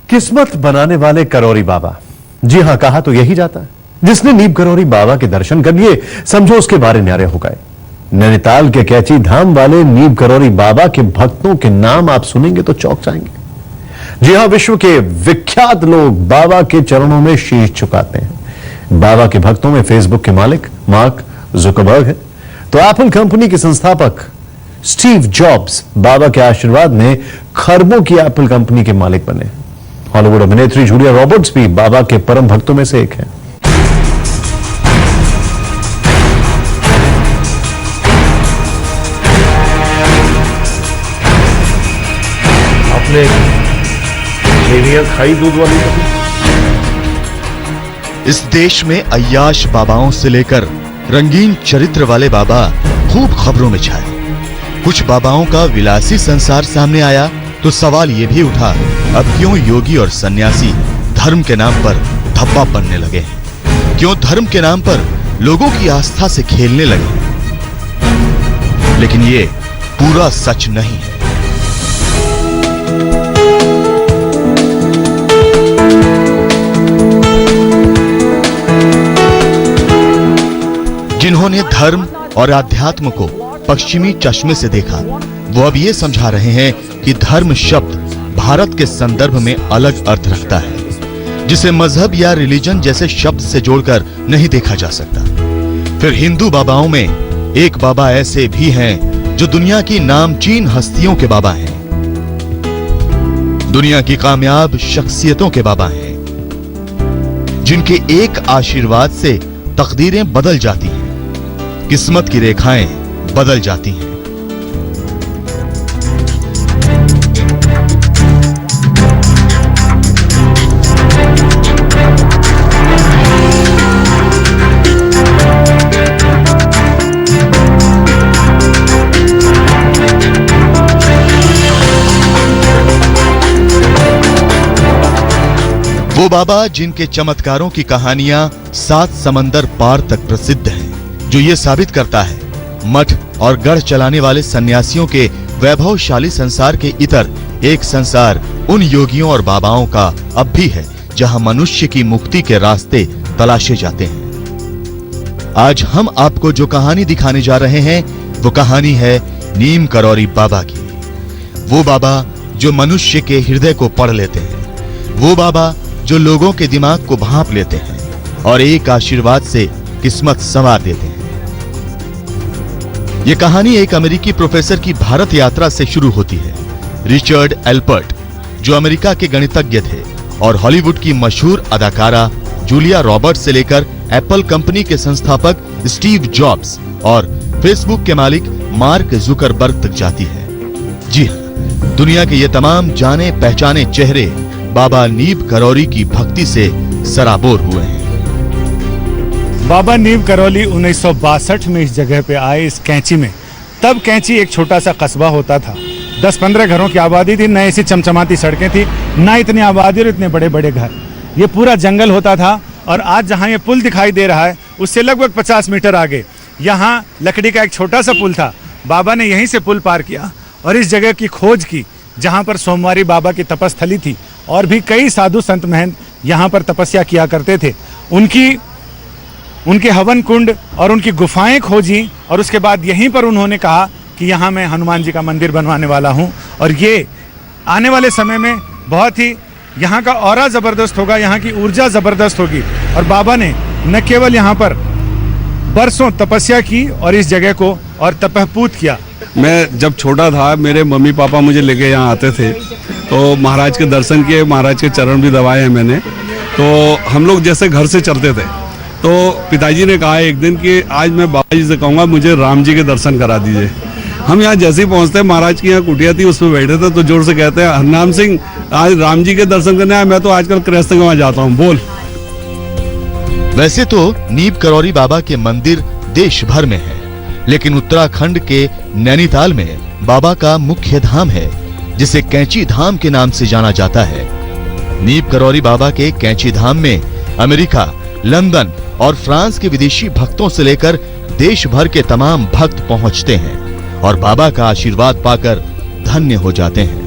किस्मत बनाने वाले करौरी बाबा। जी हां, कहा तो यही जाता है। जिसने नीम करौरी बाबा के दर्शन कर लिए, समझो उसके बारे न्यारे हो गए। नैनीताल के कैची धाम वाले नीम करौरी बाबा के भक्तों के नाम आप सुनेंगे तो चौंक जाएंगे। जी हां, विश्व के विख्यात लोग बाबा के चरणों में शीश झुकाते हैं। बाबा के भक्तों में फेसबुक के मालिक मार्क जुकरबर्ग है, तो एप्पल कंपनी के संस्थापक स्टीव जॉब्स बाबा के आशीर्वाद में खरबों की एप्पल कंपनी के मालिक बने। हॉलीवुड अभिनेत्री जूलिया रॉबर्ट्स भी बाबा के परम भक्तों में से एक है। आपने सेवियां खाई दूध वाली कभी? इस देश में अय्याश बाबाओं से लेकर रंगीन चरित्र वाले बाबा खूब खबरों में छाए। कुछ बाबाओं का विलासी संसार सामने आया तो सवाल यह भी उठा, अब क्यों योगी और सन्यासी धर्म के नाम पर धब्बा बनने लगे हैं? क्यों धर्म के नाम पर लोगों की आस्था से खेलने लगे हैं? लेकिन ये पूरा सच नहीं है। जिन्होंने धर्म और आध्यात्म को पश्चिमी चश्मे से देखा, वो अब ये समझा रहे हैं कि धर्म शब्द भारत के संदर्भ में अलग अर्थ रखता है, जिसे मजहब या रिलीजन जैसे शब्द से जोड़कर नहीं देखा जा सकता। फिर हिंदू बाबाओं में एक बाबा ऐसे भी हैं जो दुनिया की नामचीन हस्तियों के बाबा हैं, दुनिया की कामयाब शख्सियतों के बाबा हैं, जिनके एक आशीर्वाद से तकदीरें बदल जाती हैं, किस्मत की रेखाएं बदल जाती हैं। वो बाबा जिनके चमत्कारों की कहानियां 7 समंदर पार तक प्रसिद्ध हैं, जो ये साबित करता है मठ और गढ़ चलाने वाले सन्यासियों के वैभवशाली संसार के इतर एक संसार उन योगियों और बाबाओं का अब भी है जहां मनुष्य की मुक्ति के रास्ते तलाशे जाते हैं। आज हम आपको जो कहानी दिखाने जा रहे हैं वो कहानी है नीम करौरी बाबा की। वो बाबा जो मनुष्य के हृदय को पढ़ लेते हैं, वो बाबा जो लोगों के दिमाग को भांप लेते हैं और एक आशीर्वाद से किस्मत संवार देते हैं। यह कहानी एक अमेरिकी प्रोफेसर की भारत यात्रा से शुरू होती है। रिचर्ड एल्पर्ट, जो अमेरिका के गणितज्ञ थे, और हॉलीवुड की मशहूर अदाकारा जूलिया रॉबर्ट्स से लेकर एप्पल कंपनी के संस्थापक स्टीव जॉब्स और फेसबुक के मालिक मार्क जुकरबर्ग तक जाती है। जी हां, दुनिया के ये तमाम जाने पहचाने चेहरे बाबा नीम करौरी की भक्ति से सराबोर हुए हैं। बाबा नीम करौली 1962 में इस जगह पे आए, इस कैंची में। तब कैंची एक छोटा सा कस्बा होता था, 10-15 घरों की आबादी थी, न ऐसी चमचमाती सड़कें थी, ना इतनी आबादी और इतने बड़े बड़े घर। ये पूरा जंगल होता था। और आज जहाँ ये पुल दिखाई दे रहा है उससे लगभग 50 मीटर आगे यहाँ लकड़ी का एक छोटा सा पुल था। बाबा ने यहीं से पुल पार किया और इस जगह की खोज की जहाँ पर सोमवारी बाबा की तपस्थली थी और भी कई साधु संत महंत यहाँ पर तपस्या किया करते थे। उनके हवन कुंड और उनकी गुफाएं खोजी और उसके बाद यहीं पर उन्होंने कहा कि यहाँ मैं हनुमान जी का मंदिर बनवाने वाला हूँ और ये आने वाले समय में बहुत ही यहाँ का ऑरा ज़बरदस्त होगा, यहाँ की ऊर्जा ज़बरदस्त होगी। और बाबा ने न केवल यहाँ पर बरसों तपस्या की और इस जगह को और तपहपूत किया। मैं जब छोटा था, मेरे मम्मी पापा मुझे लेके यहाँ आते थे तो महाराज के दर्शन किए, महाराज के चरण भी दबाए हैं मैंने। तो हम लोग जैसे घर से चलते थे तो पिताजी ने कहा एक दिन कि आज मैं बाबा जी से कहूँगा मुझे राम जी के दर्शन करा दीजिए। हम यहाँ जैसे ही पहुँचते, महाराज की यहाँ कुटिया थी, उसमें बैठे थे, तो जोर से कहते हैं, हरनाम सिंह आज राम जी के दर्शन करने आया, मैं तो आजकल कृष्ण के वहाँ जाता हूँ, बोल। वैसे तो नीम करौरी बाबा के मंदिर देश भर में है, लेकिन उत्तराखंड के नैनीताल में बाबा का मुख्य धाम है जिसे कैंची धाम के नाम से जाना जाता है। नीम करौरी बाबा के कैंची धाम में अमेरिका, लंदन और फ्रांस के विदेशी भक्तों से लेकर देश भर के तमाम भक्त पहुंचते हैं और बाबा का आशीर्वाद पाकर धन्य हो जाते हैं।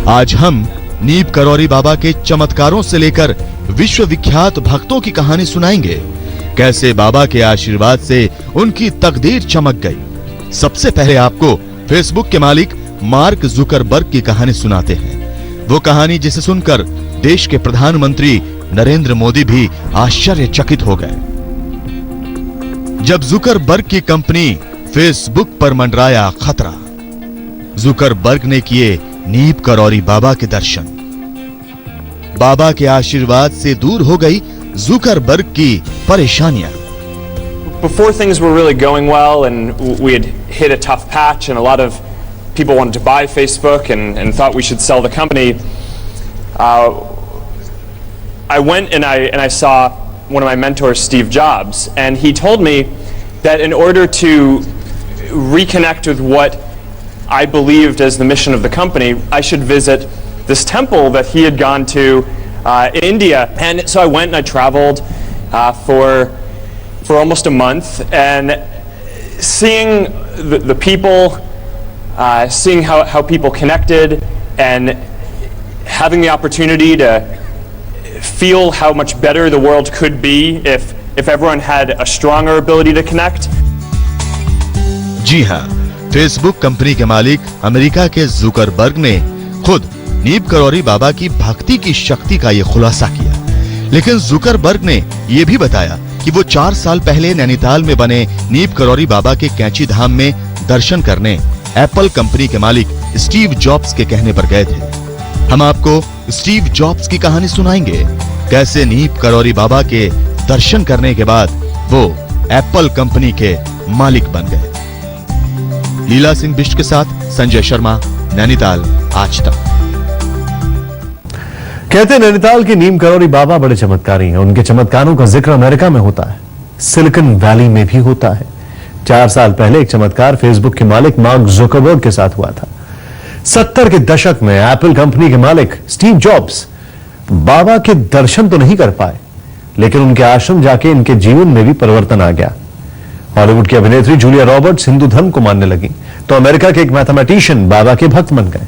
आज हम नीब करौरी बाबा के चमत्कारों से लेकर विश्वविख्यात भक्तों की कहानी सुनाएंगे। कैसे बाबा के आशीर्वाद से उनकी तकदीर चमक गई। सबसे पहले आपको फेसबुक के मालिक मार्क जुकरबर्ग की कहानी सुनाते हैं। वो कहानी जिसे सुनकर देश के प्रधानमंत्री नरेंद्र मोदी भी आश्चर्यचकित हो गए। जब जुकरबर्ग की कंपनी फेसबुक पर मंडराया खतरा, जुकरबर्ग ने किए नीब करौरी बाबा के दर्शन। बाबा के आशीर्वाद से दूर हो गई जुकरबर्ग की परेशानियां। Before things were really going well and we had hit a tough patch and a lot of people wanted to buy Facebook and thought we should sell the company, I went and I saw one of my mentors, Steve Jobs, and he told me that in order to reconnect with what I believed as the mission of the company, I should visit this temple that he had gone to in India. And so I went and I traveled for almost a month, and seeing the people, seeing how people connected, and having the opportunity to feel how much better the world could be if everyone had a stronger ability to connect. जी हाँ, Facebook company के मालिक America के Zuckerberg ने खुद नीब करौरी बाबा की भक्ति की शक्ति का ये खुलासा किया। लेकिन जुकरबर्ग ने यह भी बताया कि वो 4 साल पहले नैनीताल में बने नीब करौरी बाबा के कैंची धाम में दर्शन करने एप्पल कंपनी के मालिक स्टीव जॉब्स के कहने पर गए थे। हम आपको स्टीव जॉब्स की कहानी सुनाएंगे। कैसे नीब करौरी बाबा के दर्शन करने के बाद वो एप्पल कंपनी के मालिक बन गए। लीला सिंह बिष्ट के साथ संजय शर्मा, नैनीताल आज तक। कहते हैं नैनीताल के नीम करौरी बाबा बड़े चमत्कारी हैं। उनके चमत्कारों का जिक्र अमेरिका में होता है, सिलिकॉन वैली में भी होता है। 4 साल पहले एक चमत्कार फेसबुक के मालिक मार्क जुकरबर्ग के साथ हुआ था। 70 के दशक में एप्पल कंपनी के मालिक स्टीव जॉब्स बाबा के दर्शन तो नहीं कर पाए, लेकिन उनके आश्रम जाके इनके जीवन में भी परिवर्तन आ गया। हॉलीवुड की अभिनेत्री जूलिया रॉबर्ट्स हिंदू धर्म को मानने लगी, तो अमेरिका के एक मैथमेटिशियन बाबा के भक्त बन गए।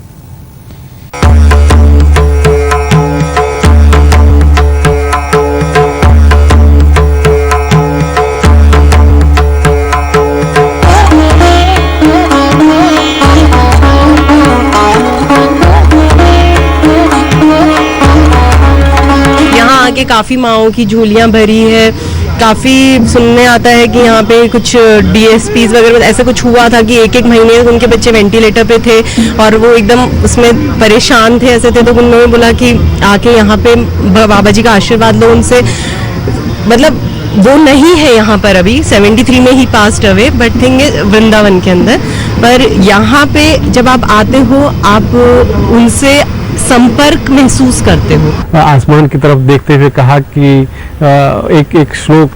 के काफी माओं की झोलियां भरी है। काफी सुनने आता है कि यहाँ पे कुछ DSPs वगैरह ऐसा कुछ हुआ था कि 1-1 महीने उनके बच्चे वेंटिलेटर पे थे और वो एकदम उसमें परेशान थे, ऐसे थे। तो उन्होंने बोला कि आके यहाँ पे बाबा जी का आशीर्वाद लो उनसे। मतलब वो नहीं है यहाँ पर अभी, 73 में ही passed away, but thing Vrindavan के अंदर। पर यहाँ पे जब आप आते हो आप उनसे संपर्क महसूस करते हो। आसमान की तरफ देखते हुए कहा कि एक श्लोक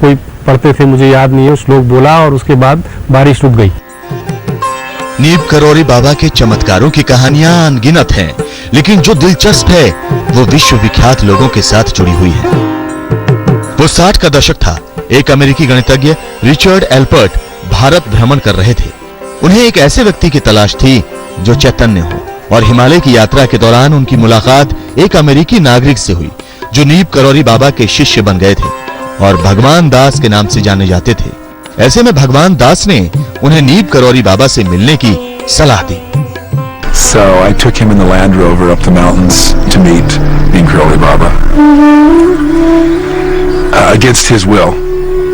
कोई पढ़ते थे, मुझे याद नहीं है, श्लोक बोला और उसके बाद बारिश रुक गई। नीब करौरी बाबा के चमत्कारों की कहानियां अनगिनत हैं, लेकिन जो दिलचस्प है वो विश्वविख्यात लोगों के साथ जुड़ी हुई है। वो 60 का दशक था। एक अमेरिकी गणितज्ञ रिचर्ड एल्पर्ट भारत भ्रमण कर रहे थे। उन्हें एक ऐसे व्यक्ति की तलाश थी जो चैतन्य हो, और हिमालय की यात्रा के दौरान उनकी मुलाकात एक अमेरिकी नागरिक से हुई जो नीब करौरी बाबा के शिष्य बन गए थे और भगवान दास के नाम से जाने जाते थे। ऐसे में भगवान दास ने उन्हें नीब करौरी बाबा से मिलने की सलाह दी। So I took him in the Land Rover up the mountains to meet Neem Karoli Baba. Against his will.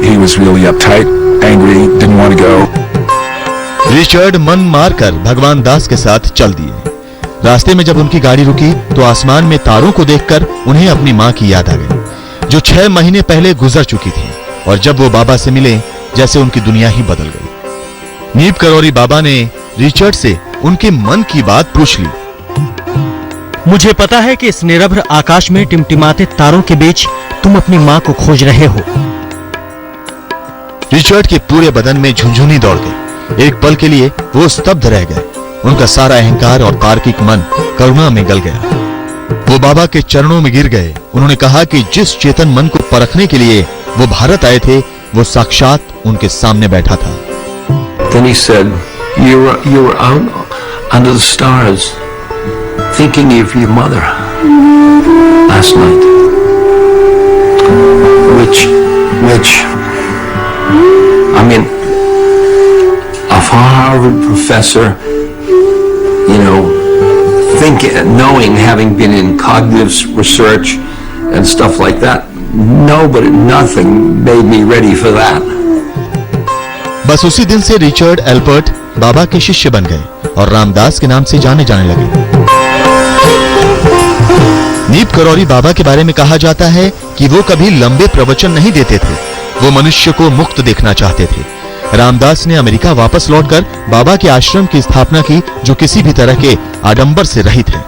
He was really uptight, angry, didn't want to go. Richard मन मारकर भगवान दास के साथ चल दिए। रास्ते में जब उनकी गाड़ी रुकी तो आसमान में तारों को देखकर उन्हें अपनी मां की याद आ गई, जो 6 महीने पहले गुजर चुकी थी। और जब वो बाबा से मिले, जैसे उनकी दुनिया ही बदल गई। नीब करौरी बाबा ने रिचर्ड से उनके मन की बात पूछ ली। मुझे पता है कि इस निरभ्र आकाश में टिमटिमाते तारों के बीच तुम अपनी मां को खोज रहे हो। रिचर्ड के पूरे बदन में झुंझुनी दौड़ गई। एक पल के लिए वो स्तब्ध रह गए। उनका सारा अहंकार और तार्किक मन करुणा में गल गया। वो बाबा के चरणों में गिर गए। उन्होंने कहा कि जिस चेतन मन को परखने के लिए वो भारत आए थे, वो साक्षात उनके सामने बैठा था। Then he said, you were out under the stars thinking of your mother last night, which I mean, a Harvard professor, you know, knowing, having been in cognitive research and stuff like that, nothing made me ready for that. बस उसी दिन से Richard Albert बाबा के शिष्य बन गए और रामदास के नाम से जाने जाने लगे। नीप करौरी बाबा के बारे में कहा जाता है कि वो कभी लंबे प्रवचन नहीं देते थे, वो मनुष्य को मुक्त देखना चाहते थे। रामदास ने अमेरिका वापस लौटकर बाबा के आश्रम की स्थापना की, जो किसी भी तरह के आडंबर से रहित है।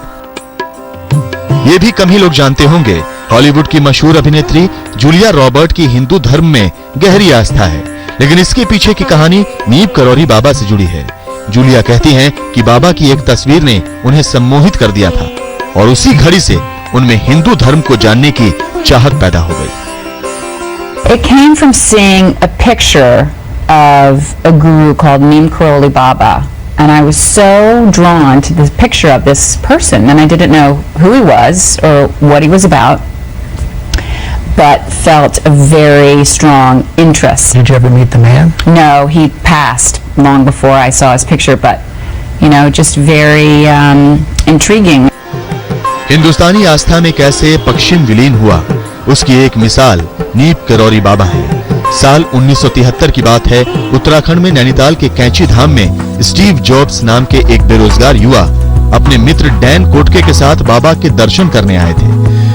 ये भी कम ही लोग जानते होंगे, हॉलीवुड की मशहूर अभिनेत्री जूलिया रॉबर्ट की हिंदू धर्म में गहरी आस्था है, लेकिन इसके पीछे की कहानी नीप करौरी बाबा से जुड़ी है। जूलिया कहती हैं कि बाबा की एक तस्वीर ने उन्हें सम्मोहित कर दिया था और उसी घड़ी से उनमें हिंदू धर्म को जानने की चाहत पैदा हो गई। It came from seeing a picture of a guru called Neem Karoli Baba, and I was so drawn to the picture of this person, and I didn't know who he was or what he was about, but felt a very strong interest. Did you ever meet the man? No, he passed long before I saw his picture, but you know, just very intriguing. हिंदुस्तानी आस्था में कैसे पश्चिम विलीन हुआ, उसकी एक मिसाल नीप करौरी बाबा है। साल 1973 की बात है, उत्तराखंड में नैनीताल के कैंची धाम में स्टीव जॉब्स नाम के एक बेरोजगार युवा अपने मित्र डैन कोटके के साथ बाबा के दर्शन करने आए थे।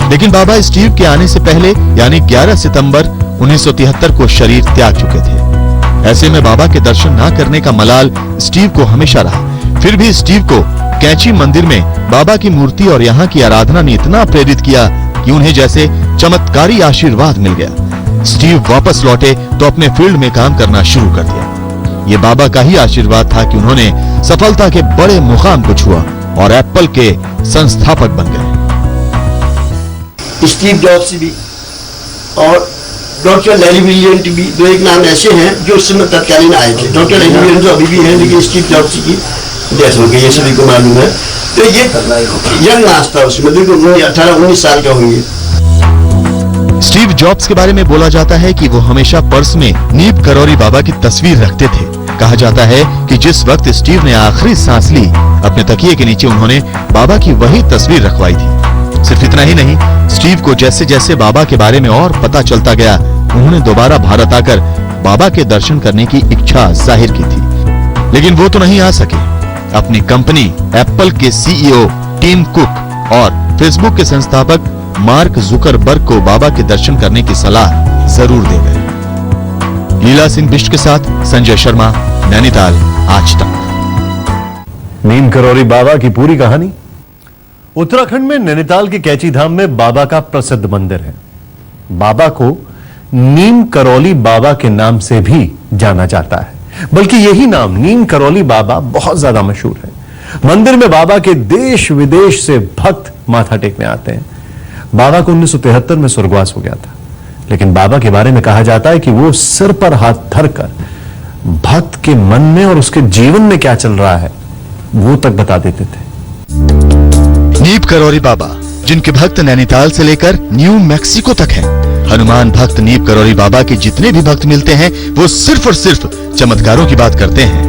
लेकिन बाबा स्टीव के आने से पहले यानी 11 सितंबर 1973 को शरीर त्याग चुके थे। ऐसे में बाबा के दर्शन ना करने का मलाल स्टीव को हमेशा रहा। फिर भी स्टीव को कैंची मंदिर में बाबा की मूर्ति और यहाँ की आराधना ने इतना प्रेरित किया कि उन्हें जैसे चमत्कारी आशीर्वाद मिल गया। स्टीव वापस लौटे तो अपने फील्ड में काम करना शुरू कर दिया। ये बाबा का ही आशीर्वाद था कि उन्होंने सफलता के बड़े मुकाम को छुआ और एप्पल के संस्थापक बन गए। स्टीव जॉब्स भी और डॉक्टर लैरी विलियंट भी दो एक नाम ऐसे हैं जो उस समय तत्कालीन आए थे। डॉक्टर लैरी विलियंट तो अभी भी हैं, लेकिन स्टीव जॉब्स की डेथ हो गई, ये सभी को मालूम है। तो ये यंग मास था उसमें, देखो 18-19 साल का होंगे। स्टीव जॉब्स के बारे में बोला जाता है कि वो हमेशा पर्स में नीप करौरी बाबा की तस्वीर रखते थे। कहा जाता है कि जिस वक्त स्टीव ने आखिरी सांस ली, अपने तकिए के नीचे उन्होंने बाबा की वही तस्वीर रखवाई थी। सिर्फ इतना ही नहीं, स्टीव को जैसे जैसे बाबा के बारे में और पता चलता गया, उन्होंने दोबारा भारत आकर बाबा के दर्शन करने की इच्छा जाहिर की थी। लेकिन वो तो नहीं आ सके। अपनी कंपनी एप्पल के सीईओ टिम कुक और फेसबुक के संस्थापक मार्क जुकरबर्ग को बाबा के दर्शन करने की सलाह जरूर दे गए। लीला सिंह बिष्ट के साथ संजय शर्मा, नैनीताल, आज तक। नीम करौरी बाबा की पूरी कहानी। उत्तराखंड में नैनीताल के कैची धाम में बाबा का प्रसिद्ध मंदिर है। बाबा को नीम करौली बाबा के नाम से भी जाना जाता है, बल्कि यही नाम नीम करौली बाबा बहुत ज्यादा मशहूर है। मंदिर में बाबा के देश विदेश से भक्त माथा टेकने आते हैं। बाबा को 1973 में स्वर्गवास हो गया था, लेकिन बाबा के बारे में कहा जाता है कि वो सिर पर हाथ धरकर भक्त के मन में और उसके जीवन में क्या चल रहा है वो तक बता देते थे। नीप करौरी बाबा, जिनके भक्त नैनीताल से लेकर न्यू मैक्सिको तक हैं। हनुमान भक्त नीप करौरी बाबा के जितने भी भक्त मिलते हैं, वो सिर्फ और सिर्फ चमत्कारों की बात करते हैं।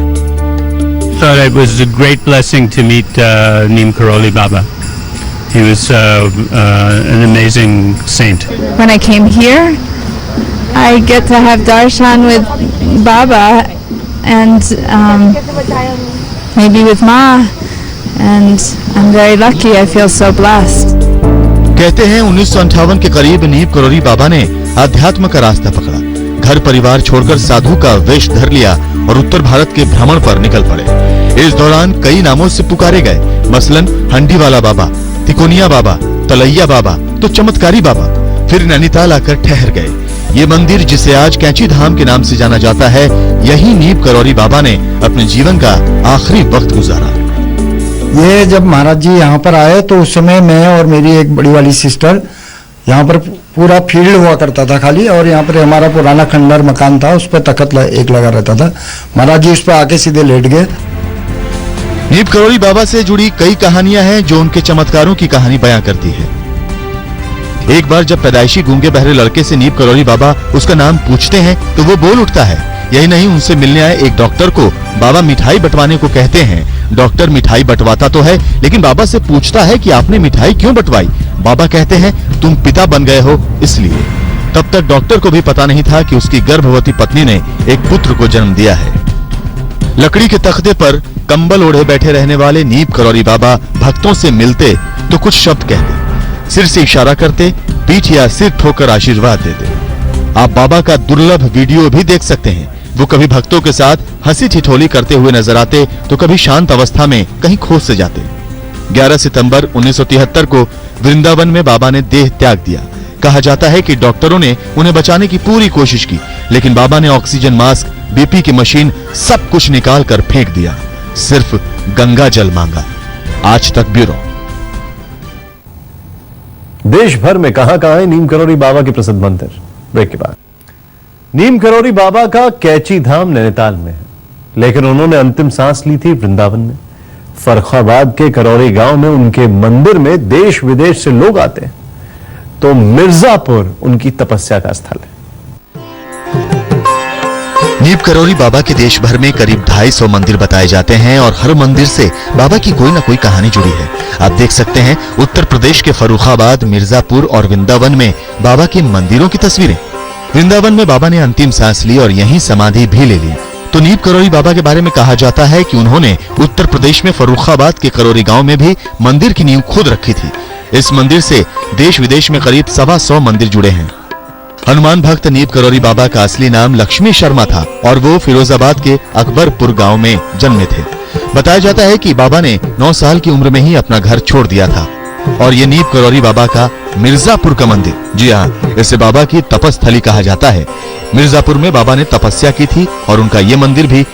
Thought it was a great blessing to meet Neem Karoli Baba. He was an amazing saint. When I came here, I get to have darshan with Baba and maybe with Ma, and I'm very lucky. I feel so blessed. कहते हैं 1958 के करीब नीप करौरी बाबा ने आध्यात्म का रास्ता पकड़ा। घर परिवार छोड़कर साधु का वेश धर लिया और उत्तर भारत के भ्रमण पर निकल पड़े। इस दौरान कई नामों से पुकारे गए, मसलन हंडी वाला बाबा, तिकोनिया बाबा, तलैया बाबा, तो चमत्कारी बाबा। फिर नैनीताल आकर ठहर गए। ये मंदिर, जिसे आज कैंची धाम के नाम से जाना जाता है, यही नीप करौरी बाबा ने अपने जीवन का आखिरी वक्त गुजारा। ये जब महाराज जी यहाँ पर आए तो उस समय मैं और मेरी एक बड़ी वाली सिस्टर, यहाँ पर पूरा फील्ड हुआ करता था खाली, और यहाँ पर हमारा पुराना खंडर मकान था, उस पर तख्त एक लगा रहता था। महाराज जी उस पर आके सीधे लेट गए। नीम करोली बाबा से जुड़ी कई कहानियां हैं जो उनके चमत्कारों की कहानी बयां करती है। एक बार जब पैदाइशी गूंगे बहरे लड़के से नीम करोली बाबा उसका नाम पूछते हैं तो वो बोल उठता है। यही नहीं, उनसे मिलने आए एक डॉक्टर को बाबा मिठाई बंटवाने को कहते हैं। डॉक्टर मिठाई बंटवाता तो है लेकिन बाबा से पूछता है कि आपने मिठाई क्यों बंटवाई। बाबा कहते हैं तुम पिता बन गए हो इसलिए। तब तक डॉक्टर को भी पता नहीं था कि उसकी गर्भवती पत्नी ने एक पुत्र को जन्म दिया है। लकड़ी के तख्ते पर कंबल ओढ़े बैठे रहने वाले नीम करोली बाबा भक्तों से मिलते तो कुछ शब्द कहते, सिर से इशारा करते, पीठ या सिर ठोकर आशीर्वाद देते। आप बाबा का दुर्लभ वीडियो भी देख सकते हैं। वो कभी भक्तों के साथ हंसी ठिठोली करते हुए नजर आते तो कभी शांत अवस्था में कहीं खो से जाते। 11 सितंबर 1973 को वृंदावन में बाबा ने देह त्याग दिया। कहा जाता है कि डॉक्टरों ने उन्हें बचाने की पूरी कोशिश की लेकिन बाबा ने ऑक्सीजन मास्क, बीपी की मशीन सब कुछ निकाल कर फेंक दिया। सिर्फ गंगा जल मांगा। आज तक ब्यूरो। देश भर में कहां है नीम करोली बाबा के प्रसिद्ध मंदिर। ब्रेक के बाद नीम करोली बाबा का कैची धाम नैनीताल में है लेकिन उन्होंने अंतिम सांस ली थी वृंदावन में। फर्रुखाबाद के करोली गांव में उनके मंदिर में देश विदेश से लोग आते हैं तो मिर्जापुर उनकी तपस्या का स्थल है। नीम करोली बाबा के देश भर में करीब 250 मंदिर बताए जाते हैं और हर मंदिर से बाबा की कोई ना कोई कहानी जुड़ी है। आप देख सकते हैं उत्तर प्रदेश के फर्रुखाबाद, मिर्जापुर और वृंदावन में बाबा के मंदिरों की तस्वीरें। वृंदावन में बाबा ने अंतिम सांस ली और यहीं समाधि भी ले ली। तो नीम करोली बाबा के बारे में कहा जाता है कि उन्होंने उत्तर प्रदेश में फर्रुखाबाद के करोली गांव में भी मंदिर की नींव खुद रखी थी। इस मंदिर से देश विदेश में करीब 125 मंदिर जुड़े हैं। हनुमान भक्त नीम करोली बाबा का असली नाम लक्ष्मी शर्मा था और वो फिरोजाबाद के अकबरपुर गांव में जन्मे थे। बताया जाता है कि बाबा ने 9 साल की उम्र में ही अपना घर छोड़ दिया था और ये नीम करोली बाबा का मिर्जापुर का मंदिर, जी हाँ, इसे बाबा की तपस्थली कहा जाता है। मिर्जापुर में बाबा ने तपस्या की थी और उनका ये मंदिर भी